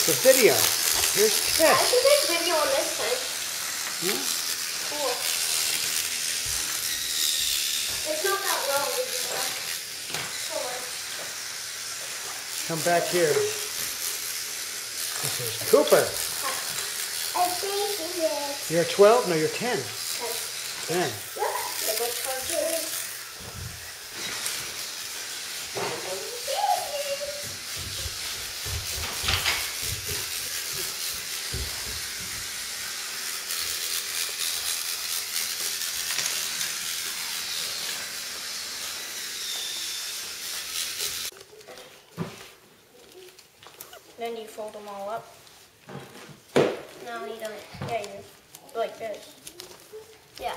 The video. Here's I Tess. can take video on this thing. Yeah. Cool. It's not that long, is it? Come back here. This is Cooper. I think it is. You're 12? No, you're 10. 10. Then you fold them all up. No, you don't. Yeah, you do. Like this. Yeah.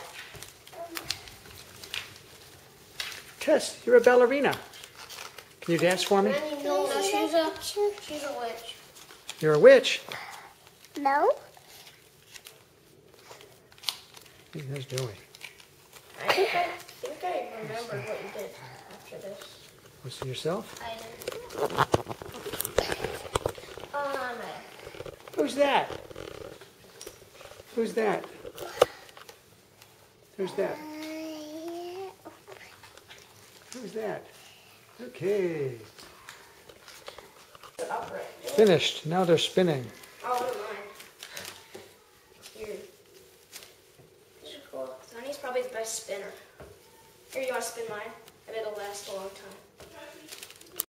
Tess, you're a ballerina. Can you dance for me? No, she's a witch. You're a witch. No. What are you guys doing? I think I remember what you did after this. Was it yourself? I did. No. Who's that? Who's that? Who's that? Who's that? Okay. Finished. Now they're spinning. Oh, I don't mind. Here. This is cool. Honey's probably the best spinner. Here, you want to spin mine? And it'll last a long time.